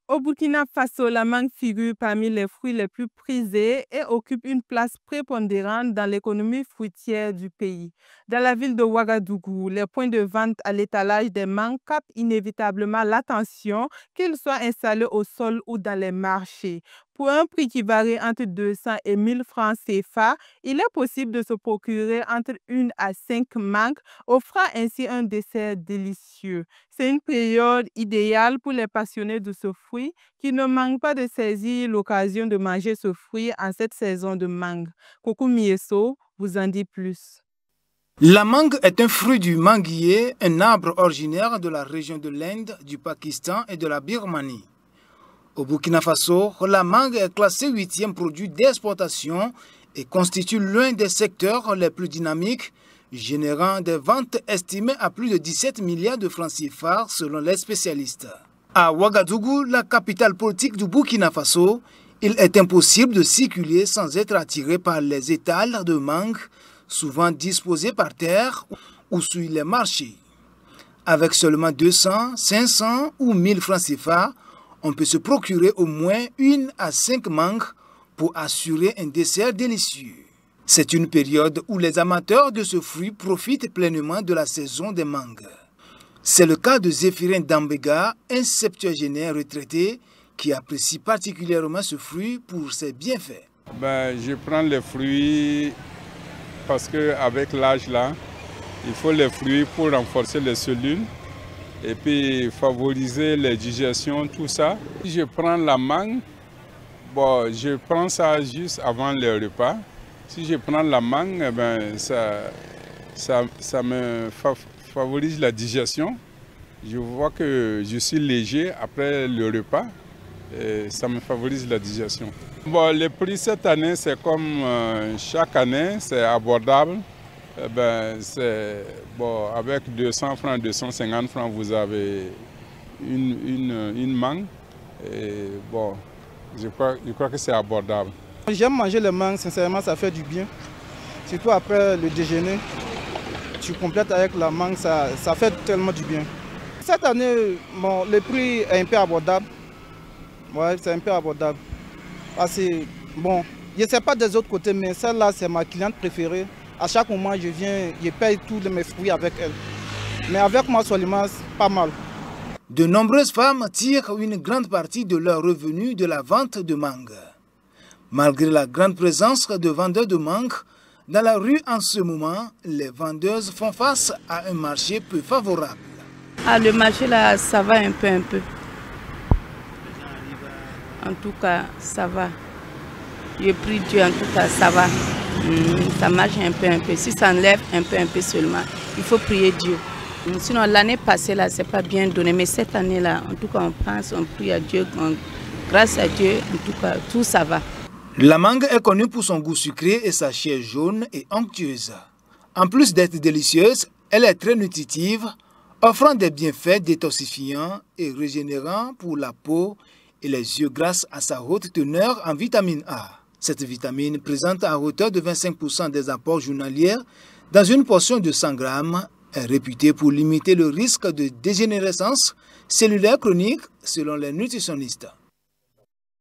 Au Burkina Faso, la mangue figure parmi les fruits les plus prisés et occupe une place prépondérante dans l'économie fruitière du pays. Dans la ville de Ouagadougou, les points de vente à l'étalage des mangues captent inévitablement l'attention, qu'ils soient installés au sol ou dans les marchés. Pour un prix qui varie entre 200 et 1000 francs CFA, il est possible de se procurer entre 1 à 5 mangues, offrant ainsi un dessert délicieux. C'est une période idéale pour les passionnés de ce fruit qui ne manquent pas de saisir l'occasion de manger ce fruit en cette saison de mangue. Coucou Mieso vous en dit plus. La mangue est un fruit du manguier, un arbre originaire de la région de l'Inde, du Pakistan et de la Birmanie. Au Burkina Faso, la mangue est classée 8e produit d'exportation et constitue l'un des secteurs les plus dynamiques, générant des ventes estimées à plus de 17 milliards de francs CFA selon les spécialistes. À Ouagadougou, la capitale politique du Burkina Faso, il est impossible de circuler sans être attiré par les étals de mangue, souvent disposés par terre ou sur les marchés. Avec seulement 200, 500 ou 1000 francs CFA, on peut se procurer au moins 1 à 5 mangues pour assurer un dessert délicieux. C'est une période où les amateurs de ce fruit profitent pleinement de la saison des mangues. C'est le cas de Zéphirin Dambega, un septuagénaire retraité qui apprécie particulièrement ce fruit pour ses bienfaits. Je prends les fruits parce qu'avec l'âge là, il faut les fruits pour renforcer les cellules et puis favoriser les digestions, tout ça. Si je prends la mangue, je prends ça juste avant le repas. Si je prends la mangue, ça me favorise la digestion. Je vois que je suis léger après le repas et ça me favorise la digestion. Le prix cette année, c'est comme chaque année, c'est abordable. Avec 200 francs, 250 francs, vous avez une mangue. Et je crois que c'est abordable. J'aime manger les mangues, sincèrement, ça fait du bien. Surtout après le déjeuner, tu complètes avec la mangue, ça fait tellement du bien. Cette année, le prix est un peu abordable. Ouais, c'est un peu abordable. Parce que, je ne sais pas des autres côtés, mais celle-là, c'est ma cliente préférée. À chaque moment, je viens, je paye tous mes fruits avec elle. Mais avec moi seulement, c'est pas mal. De nombreuses femmes tirent une grande partie de leurs revenus de la vente de mangue. Malgré la grande présence de vendeurs de mangue, dans la rue en ce moment, les vendeuses font face à un marché peu favorable. Le marché là, ça va un peu. En tout cas, ça va. Je prie Dieu, en tout cas, ça va. Ça marche un peu. Si ça enlève un peu seulement, il faut prier Dieu. Sinon, l'année passée, là, c'est pas bien donné. Mais cette année-là, en tout cas, on pense, on prie à Dieu. Grâce à Dieu, en tout cas, tout ça va. La mangue est connue pour son goût sucré et sa chair jaune et onctueuse. En plus d'être délicieuse, elle est très nutritive, offrant des bienfaits détoxifiants et régénérants pour la peau et les yeux grâce à sa haute teneur en vitamine A. Cette vitamine, présente à hauteur de 25% des apports journaliers dans une portion de 100 grammes, est réputée pour limiter le risque de dégénérescence cellulaire chronique selon les nutritionnistes.